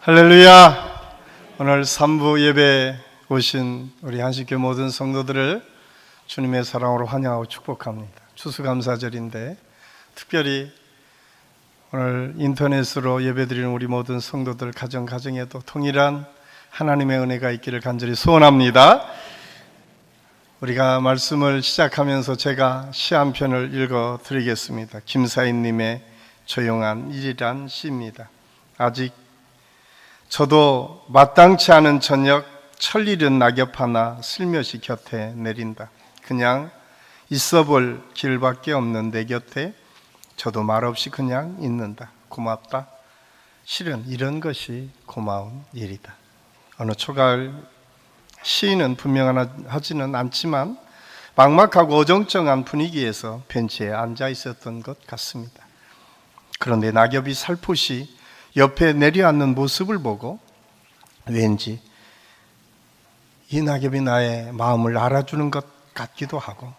할렐루야. 오늘 3부 예배 오신 우리 한식교 모든 성도들을 주님의 사랑으로 환영하고 축복합니다. 추수감사절인데 특별히 오늘 인터넷으로 예배드리는 우리 모든 성도들 가정에도 통일한 하나님의 은혜가 있기를 간절히 소원합니다. 우리가 말씀을 시작하면서 제가 시 한 편을 읽어드리겠습니다. 김사인님의 조용한 일이란 시입니다. 아직 저도 마땅치 않은 저녁 철이른 낙엽 하나 슬며시 곁에 내린다. 그냥 있어볼 길밖에 없는 내 곁에 저도 말없이 그냥 있는다. 고맙다. 실은 이런 것이 고마운 일이다. 어느 초가을 시인은 분명하지는 않지만 막막하고 어정쩡한 분위기에서 벤치에 앉아 있었던 것 같습니다. 그런데 낙엽이 살포시 옆에 내려앉는 모습을 보고 왠지 이 낙엽이 나의 마음을 알아주는 것 같기도 하고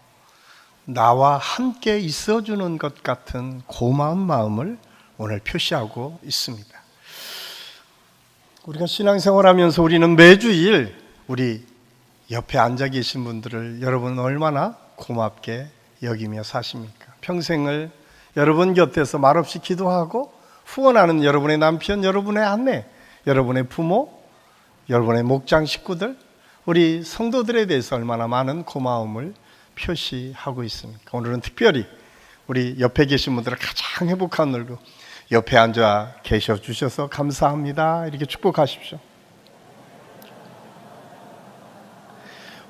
나와 함께 있어주는 것 같은 고마운 마음을 오늘 표시하고 있습니다. 우리가 신앙생활하면서 우리는 매주일 우리 옆에 앉아 계신 분들을 여러분 얼마나 고맙게 여기며 사십니까? 평생을 여러분 곁에서 말없이 기도하고 후원하는 여러분의 남편, 여러분의 아내, 여러분의 부모, 여러분의 목장 식구들, 우리 성도들에 대해서 얼마나 많은 고마움을 표시하고 있습니까? 오늘은 특별히 우리 옆에 계신 분들을 가장 행복한 얼굴 옆에 앉아 계셔 주셔서 감사합니다. 이렇게 축복하십시오.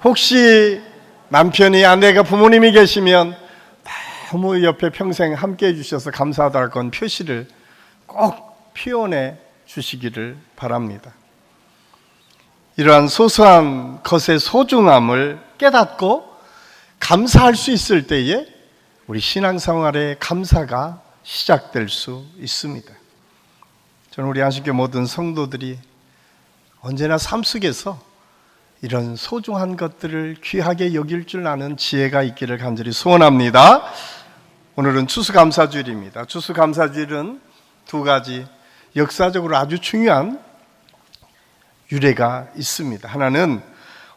혹시 남편이 아내가 부모님이 계시면 너무 옆에 평생 함께 해주셔서 감사하다는 건 표시를 꼭 표현해 주시기를 바랍니다. 이러한 소소한 것의 소중함을 깨닫고 감사할 수 있을 때에 우리 신앙생활의 감사가 시작될 수 있습니다. 저는 우리 한식교 모든 성도들이 언제나 삶 속에서 이런 소중한 것들을 귀하게 여길 줄 아는 지혜가 있기를 간절히 소원합니다. 오늘은 추수감사주일입니다. 추수감사주일은 두 가지 역사적으로 아주 중요한 유래가 있습니다. 하나는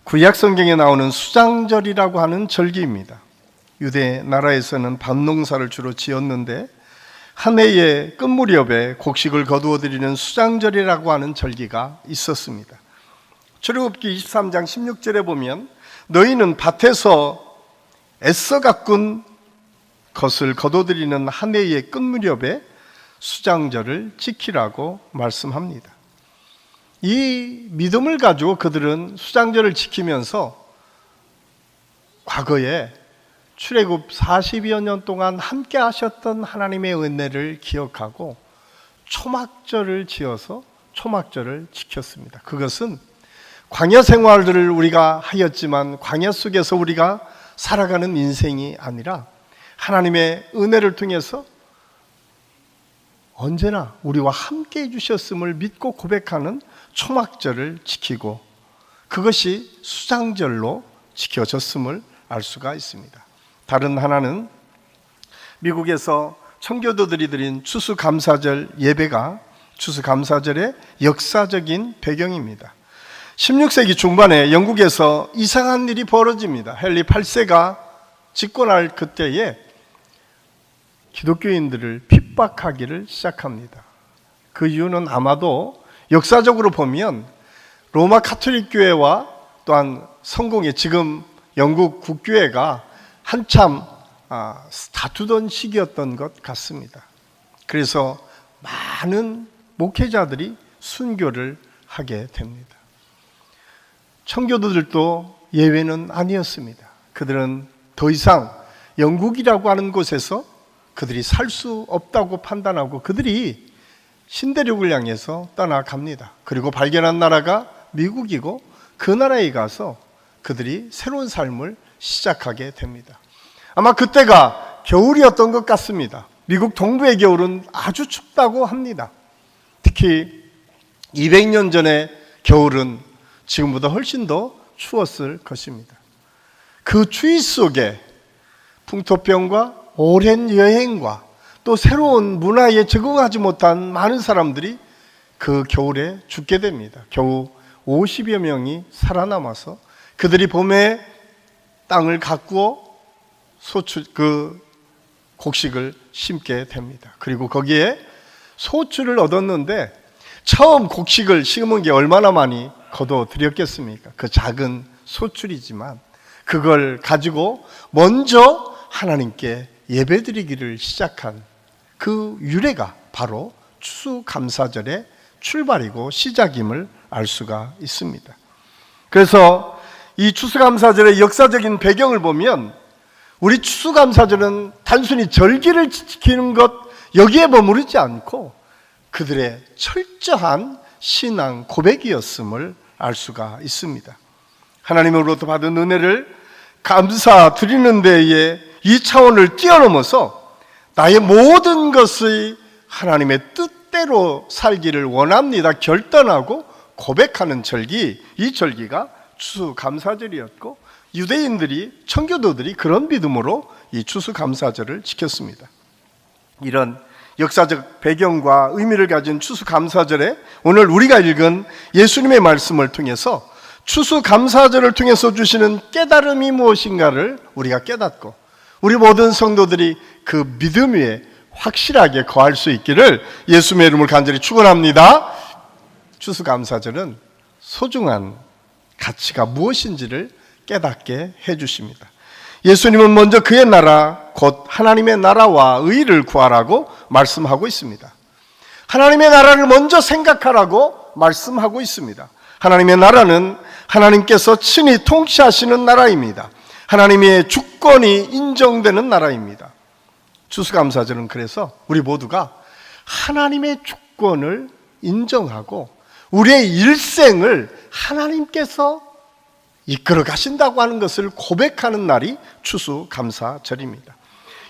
구약 성경에 나오는 수장절이라고 하는 절기입니다. 유대 나라에서는 밭농사를 주로 지었는데 한 해의 끝 무렵에 곡식을 거두어 드리는 수장절이라고 하는 절기가 있었습니다. 출애굽기 23장 16절에 보면 너희는 밭에서 애써 가꾼 것을 거둬들이는 한 해의 끝 무렵에 수장절을 지키라고 말씀합니다. 이 믿음을 가지고 그들은 수장절을 지키면서 과거에 출애굽 40여 년 동안 함께 하셨던 하나님의 은혜를 기억하고 초막절을 지어서 초막절을 지켰습니다. 그것은 광야 생활들을 우리가 하였지만 광야 속에서 우리가 살아가는 인생이 아니라 하나님의 은혜를 통해서 언제나 우리와 함께 해주셨음을 믿고 고백하는 초막절을 지키고 그것이 수장절로 지켜졌음을 알 수가 있습니다. 다른 하나는 미국에서 청교도들이 드린 추수감사절 예배가 추수감사절의 역사적인 배경입니다. 16세기 중반에 영국에서 이상한 일이 벌어집니다. 헨리 8세가 집권할 그때에 기독교인들을 핍박하기를 시작합니다. 그 이유는 아마도 역사적으로 보면 로마 가톨릭 교회와 또한 성공의 지금 영국 국교회가 한참 다투던 시기였던 것 같습니다. 그래서 많은 목회자들이 순교를 하게 됩니다. 청교도들도 예외는 아니었습니다. 그들은 더 이상 영국이라고 하는 곳에서 그들이 살 수 없다고 판단하고 그들이 신대륙을 향해서 떠나갑니다. 그리고 발견한 나라가 미국이고 그 나라에 가서 그들이 새로운 삶을 시작하게 됩니다. 아마 그때가 겨울이었던 것 같습니다. 미국 동부의 겨울은 아주 춥다고 합니다. 특히 200년 전의 겨울은 지금보다 훨씬 더 추웠을 것입니다. 그 추위 속에 풍토병과 오랜 여행과 또 새로운 문화에 적응하지 못한 많은 사람들이 그 겨울에 죽게 됩니다. 겨우 50여 명이 살아남아서 그들이 봄에 땅을 가꾸어 곡식을 심게 됩니다. 그리고 거기에 소출을 얻었는데 처음 곡식을 심은 게 얼마나 많이 거둬들였겠습니까? 그 작은 소출이지만 그걸 가지고 먼저 하나님께 예배드리기를 시작한 그 유래가 바로 추수감사절의 출발이고 시작임을 알 수가 있습니다. 그래서 이 추수감사절의 역사적인 배경을 보면 우리 추수감사절은 단순히 절기를 지키는 것 여기에 머무르지 않고 그들의 철저한 신앙 고백이었음을 알 수가 있습니다. 하나님으로부터 받은 은혜를 감사드리는 데에 이 차원을 뛰어넘어서 나의 모든 것의 하나님의 뜻대로 살기를 원합니다 결단하고 고백하는 절기, 이 절기가 추수감사절이었고 유대인들이, 청교도들이 그런 믿음으로 이 추수감사절을 지켰습니다. 이런 역사적 배경과 의미를 가진 추수감사절에 오늘 우리가 읽은 예수님의 말씀을 통해서 추수감사절을 통해서 주시는 깨달음이 무엇인가를 우리가 깨닫고 우리 모든 성도들이 그 믿음 위에 확실하게 거할 수 있기를 예수님의 이름을 간절히 축원합니다. 추수감사절은 소중한 가치가 무엇인지를 깨닫게 해주십니다. 예수님은 먼저 그의 나라 곧 하나님의 나라와 의를 구하라고 말씀하고 있습니다. 하나님의 나라를 먼저 생각하라고 말씀하고 있습니다. 하나님의 나라는 하나님께서 친히 통치하시는 나라입니다. 하나님의 주권이 인정되는 나라입니다. 추수감사절은 그래서 우리 모두가 하나님의 주권을 인정하고 우리의 일생을 하나님께서 이끌어 가신다고 하는 것을 고백하는 날이 추수감사절입니다.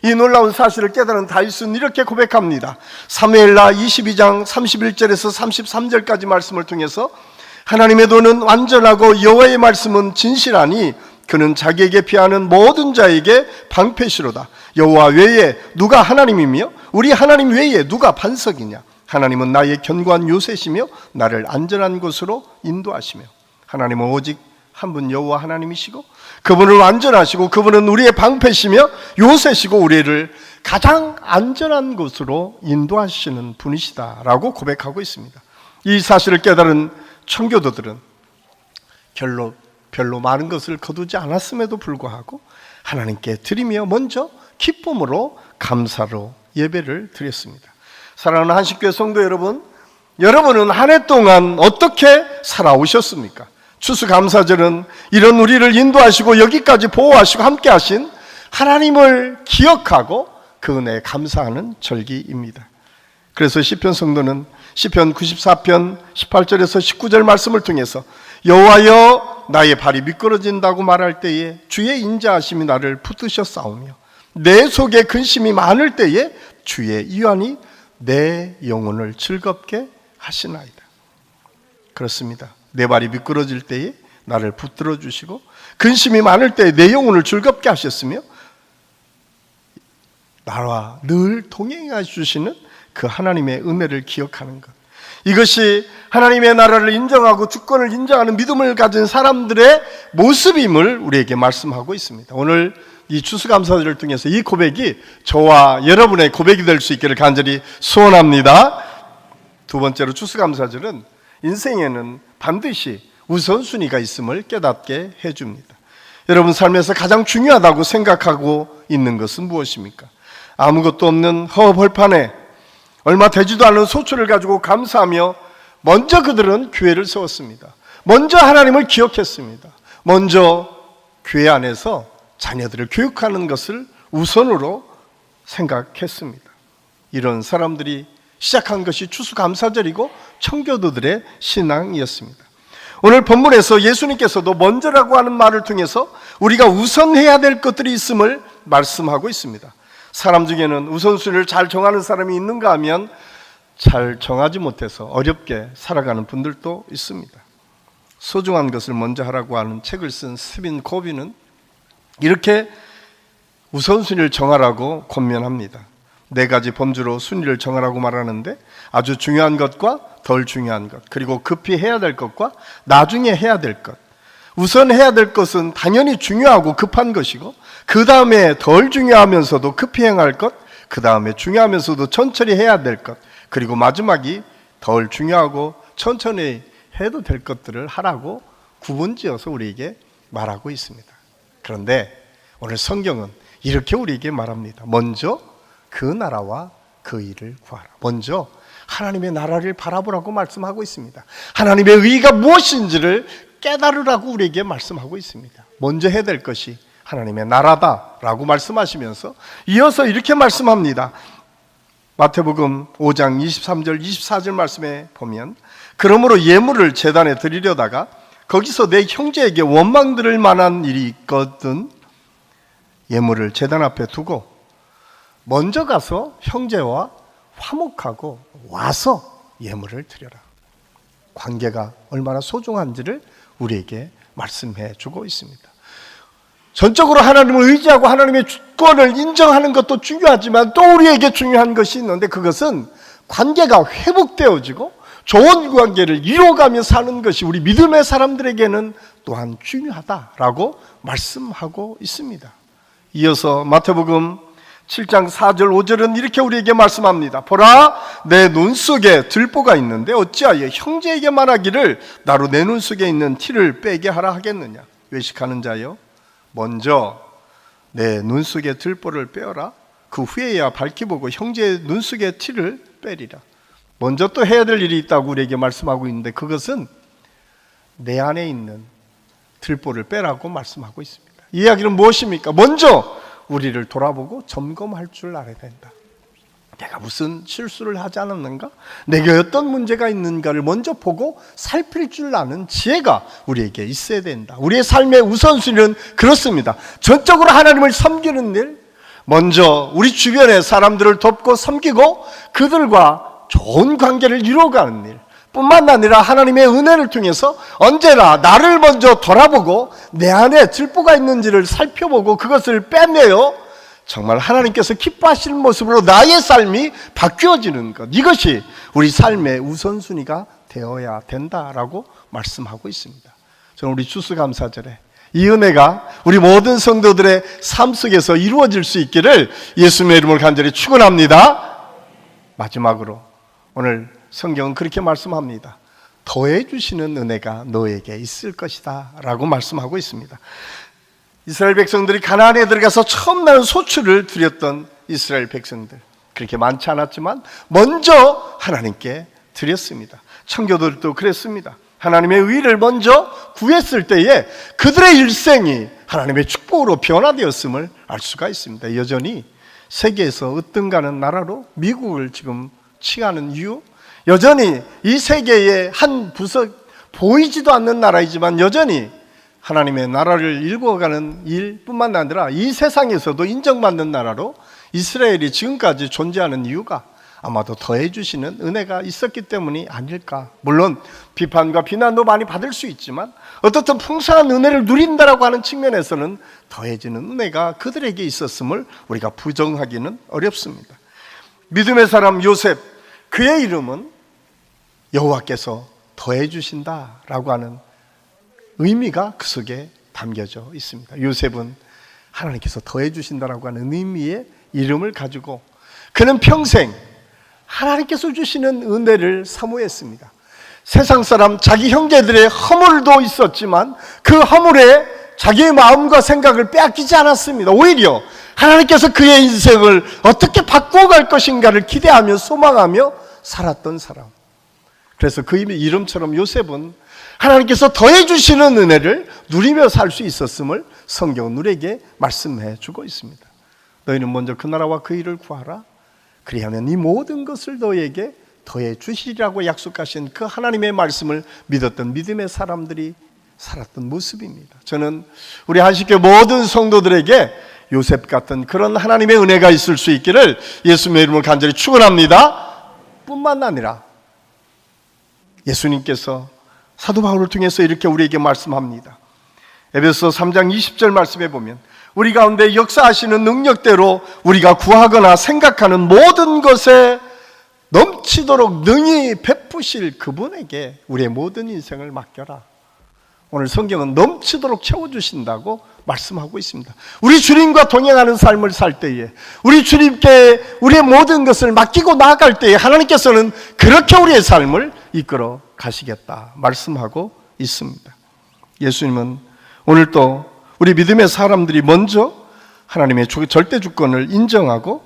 이 놀라운 사실을 깨달은 다윗은 이렇게 고백합니다. 사무엘하 22장 31절에서 33절까지 말씀을 통해서 하나님의 도는 완전하고 여호와의 말씀은 진실하니 그는 자기에게 피하는 모든 자에게 방패시로다. 여호와 외에 누가 하나님이며 우리 하나님 외에 누가 반석이냐. 하나님은 나의 견고한 요새시며 나를 안전한 곳으로 인도하시며 하나님은 오직 한 분 여호와 하나님이시고 그분을 완전하시고 그분은 우리의 방패시며 요새시고 우리를 가장 안전한 곳으로 인도하시는 분이시다라고 고백하고 있습니다. 이 사실을 깨달은 청교도들은 별로 많은 것을 거두지 않았음에도 불구하고 하나님께 드리며 먼저 기쁨으로 감사로 예배를 드렸습니다. 사랑하는 한식교회 성도 여러분, 여러분은 한 해 동안 어떻게 살아오셨습니까? 추수감사절은 이런 우리를 인도하시고 여기까지 보호하시고 함께 하신 하나님을 기억하고 그 은혜에 감사하는 절기입니다. 그래서 시편 성도는 시편 94편 18절에서 19절 말씀을 통해서 여호와여 나의 발이 미끄러진다고 말할 때에 주의 인자하심이 나를 붙드셨사오며 내 속에 근심이 많을 때에 주의 위안이 내 영혼을 즐겁게 하시나이다. 그렇습니다. 내 발이 미끄러질 때에 나를 붙들어 주시고 근심이 많을 때에 내 영혼을 즐겁게 하셨으며 나와 늘 동행해 주시는 그 하나님의 은혜를 기억하는 것, 이것이 하나님의 나라를 인정하고 주권을 인정하는 믿음을 가진 사람들의 모습임을 우리에게 말씀하고 있습니다. 오늘 이 추수감사절을 통해서 이 고백이 저와 여러분의 고백이 될 수 있기를 간절히 소원합니다. 두 번째로 추수감사절은 인생에는 반드시 우선순위가 있음을 깨닫게 해줍니다. 여러분 삶에서 가장 중요하다고 생각하고 있는 것은 무엇입니까? 아무것도 없는 허허벌판에 얼마 되지도 않은 소출을 가지고 감사하며 먼저 그들은 교회를 세웠습니다. 먼저 하나님을 기억했습니다. 먼저 교회 안에서 자녀들을 교육하는 것을 우선으로 생각했습니다. 이런 사람들이 시작한 것이 추수감사절이고 청교도들의 신앙이었습니다. 오늘 본문에서 예수님께서도 먼저라고 하는 말을 통해서 우리가 우선해야 될 것들이 있음을 말씀하고 있습니다. 사람 중에는 우선순위를 잘 정하는 사람이 있는가 하면 잘 정하지 못해서 어렵게 살아가는 분들도 있습니다. 소중한 것을 먼저 하라고 하는 책을 쓴 스티븐 코비는 이렇게 우선순위를 정하라고 권면합니다. 가지 범주로 순위를 정하라고 말하는데 아주 중요한 것과 덜 중요한 것, 그리고 급히 해야 될 것과 나중에 해야 될 것. 우선 해야 될 것은 당연히 중요하고 급한 것이고, 그 다음에 덜 중요하면서도 급히 행할 것, 그 다음에 중요하면서도 천천히 해야 될 것, 그리고 마지막이 덜 중요하고 천천히 해도 될 것들을 하라고 구분지어서 우리에게 말하고 있습니다. 그런데 오늘 성경은 이렇게 우리에게 말합니다. 먼저 그 나라와 그 일을 구하라. 먼저 하나님의 나라를 바라보라고 말씀하고 있습니다. 하나님의 의의가 무엇인지를 깨달으라고 우리에게 말씀하고 있습니다. 먼저 해야 될 것이 하나님의 나라다라고 말씀하시면서 이어서 이렇게 말씀합니다. 마태복음 5장 23절 24절 말씀에 보면, 그러므로 예물을 제단에 드리려다가 거기서 내 형제에게 원망 들을 만한 일이 있거든 예물을 제단 앞에 두고 먼저 가서 형제와 화목하고 와서 예물을 드려라. 관계가 얼마나 소중한지를 우리에게 말씀해 주고 있습니다. 전적으로 하나님을 의지하고 하나님의 주권을 인정하는 것도 중요하지만 또 우리에게 중요한 것이 있는데, 그것은 관계가 회복되어지고 좋은 관계를 이뤄가며 사는 것이 우리 믿음의 사람들에게는 또한 중요하다라고 말씀하고 있습니다. 이어서 마태복음 7장 4절 5절은 이렇게 우리에게 말씀합니다. 보라, 내 눈 속에 들보가 있는데 어찌하여 형제에게 말하기를 나로 내 눈 속에 있는 티를 빼게 하라 하겠느냐. 외식하는 자여, 먼저 내 눈 속에 들보를 빼어라. 그 후에야 밝히 보고 형제의 눈 속에 티를 빼리라. 먼저 또 해야 될 일이 있다고 우리에게 말씀하고 있는데, 그것은 내 안에 있는 들보를 빼라고 말씀하고 있습니다. 이 이야기는 무엇입니까? 먼저 우리를 돌아보고 점검할 줄 알아야 된다. 내가 무슨 실수를 하지 않았는가? 내게 어떤 문제가 있는가를 먼저 보고 살필 줄 아는 지혜가 우리에게 있어야 된다. 우리의 삶의 우선순위는 그렇습니다. 전적으로 하나님을 섬기는 일, 먼저 우리 주변의 사람들을 돕고 섬기고 그들과 좋은 관계를 이루어가는 일, 뿐만 아니라 하나님의 은혜를 통해서 언제나 나를 먼저 돌아보고 내 안에 들보가 있는지를 살펴보고 그것을 빼내어 정말 하나님께서 기뻐하시는 모습으로 나의 삶이 바뀌어지는 것, 이것이 우리 삶의 우선순위가 되어야 된다라고 말씀하고 있습니다. 저는 우리 추수감사절에 이 은혜가 우리 모든 성도들의 삶 속에서 이루어질 수 있기를 예수님의 이름으로 간절히 축원합니다. 마지막으로 오늘 성경은 그렇게 말씀합니다. 더해 주시는 은혜가 너에게 있을 것이다 라고 말씀하고 있습니다. 이스라엘 백성들이 가나안에 들어가서 처음 나는 소출을 드렸던 이스라엘 백성들, 그렇게 많지 않았지만 먼저 하나님께 드렸습니다. 청교도들도 그랬습니다. 하나님의 의를 먼저 구했을 때에 그들의 일생이 하나님의 축복으로 변화되었음을 알 수가 있습니다. 여전히 세계에서 으뜸가는 나라로 미국을 지금 칭하는 이유, 여전히 이 세계의 한 부석, 보이지도 않는 나라이지만 여전히 하나님의 나라를 일궈가는 일뿐만 아니라 이 세상에서도 인정받는 나라로 이스라엘이 지금까지 존재하는 이유가 아마도 더해 주시는 은혜가 있었기 때문이 아닐까. 물론 비판과 비난도 많이 받을 수 있지만 어떻든 풍성한 은혜를 누린다라고 하는 측면에서는 더해지는 은혜가 그들에게 있었음을 우리가 부정하기는 어렵습니다. 믿음의 사람 요셉, 그의 이름은 여호와께서 더해 주신다라고 하는 의미가 그 속에 담겨져 있습니다. 요셉은 하나님께서 더해 주신다라고 하는 의미의 이름을 가지고 그는 평생 하나님께서 주시는 은혜를 사모했습니다. 세상 사람, 자기 형제들의 허물도 있었지만 그 허물에 자기의 마음과 생각을 빼앗기지 않았습니다. 오히려 하나님께서 그의 인생을 어떻게 바꿔갈 것인가를 기대하며 소망하며 살았던 사람. 그래서 그 이름처럼 요셉은 하나님께서 더해 주시는 은혜를 누리며 살 수 있었음을 성경은 우리에게 말씀해 주고 있습니다. 너희는 먼저 그 나라와 그 일을 구하라. 그리하면 이 모든 것을 너희에게 더해 주시리라고 약속하신 그 하나님의 말씀을 믿었던 믿음의 사람들이 살았던 모습입니다. 저는 우리 한식교회 모든 성도들에게 요셉 같은 그런 하나님의 은혜가 있을 수 있기를 예수님의 이름으로 간절히 축원합니다. 뿐만 아니라 예수님께서 사도 바울을 통해서 이렇게 우리에게 말씀합니다. 에베소 3장 20절 말씀에 보면 우리 가운데 역사하시는 능력대로 우리가 구하거나 생각하는 모든 것에 넘치도록 능히 베푸실 그분에게 우리의 모든 인생을 맡겨라. 오늘 성경은 넘치도록 채워주신다고 말씀하고 있습니다. 우리 주님과 동행하는 삶을 살 때에, 우리 주님께 우리의 모든 것을 맡기고 나아갈 때에 하나님께서는 그렇게 우리의 삶을 이끌어 가시겠다 말씀하고 있습니다. 예수님은 오늘 또 우리 믿음의 사람들이 먼저 하나님의 절대 주권을 인정하고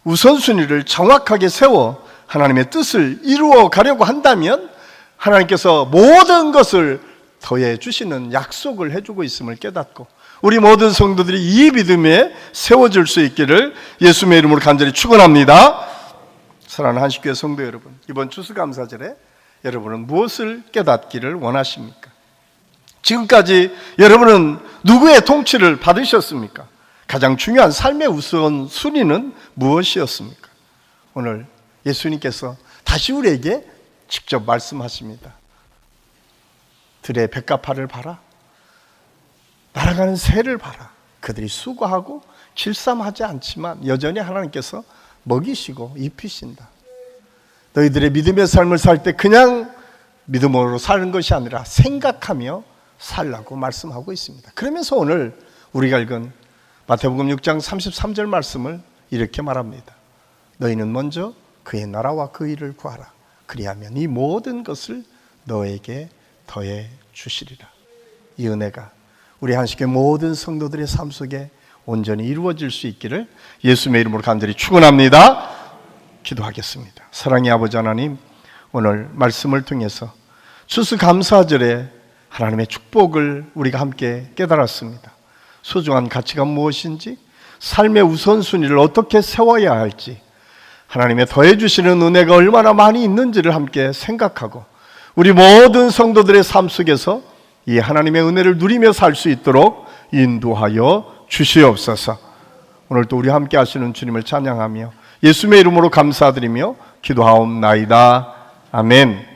우선순위를 정확하게 세워 하나님의 뜻을 이루어 가려고 한다면 하나님께서 모든 것을 더해 주시는 약속을 해주고 있음을 깨닫고 우리 모든 성도들이 이 믿음에 세워질 수 있기를 예수님의 이름으로 간절히 축원합니다. 사랑하는 한식교회 성도 여러분, 이번 추수감사절에 여러분은 무엇을 깨닫기를 원하십니까? 지금까지 여러분은 누구의 통치를 받으셨습니까? 가장 중요한 삶의 우선순위는 무엇이었습니까? 오늘 예수님께서 다시 우리에게 직접 말씀하십니다. 들의 볏가파를 봐라. 날아가는 새를 봐라. 그들이 수고하고 길쌈하지 않지만 여전히 하나님께서 먹이시고 입히신다. 너희들의 믿음의 삶을 살 때 그냥 믿음으로 사는 것이 아니라 생각하며 살라고 말씀하고 있습니다. 그러면서 오늘 우리가 읽은 마태복음 6장 33절 말씀을 이렇게 말합니다. 너희는 먼저 그의 나라와 그 일을 구하라. 그리하면 이 모든 것을 너에게 더해 주시리라. 이 은혜가 우리 한식의 모든 성도들의 삶 속에 온전히 이루어질 수 있기를 예수님의 이름으로 간절히 축원합니다. 기도하겠습니다. 사랑의 아버지 하나님, 오늘 말씀을 통해서 추수감사절에 하나님의 축복을 우리가 함께 깨달았습니다. 소중한 가치가 무엇인지, 삶의 우선순위를 어떻게 세워야 할지, 하나님의 더해 주시는 은혜가 얼마나 많이 있는지를 함께 생각하고 우리 모든 성도들의 삶 속에서 이 하나님의 은혜를 누리며 살 수 있도록 인도하여 주시옵소서. 오늘 또 우리 함께 하시는 주님을 찬양하며 예수님의 이름으로 감사드리며 기도하옵나이다. 아멘.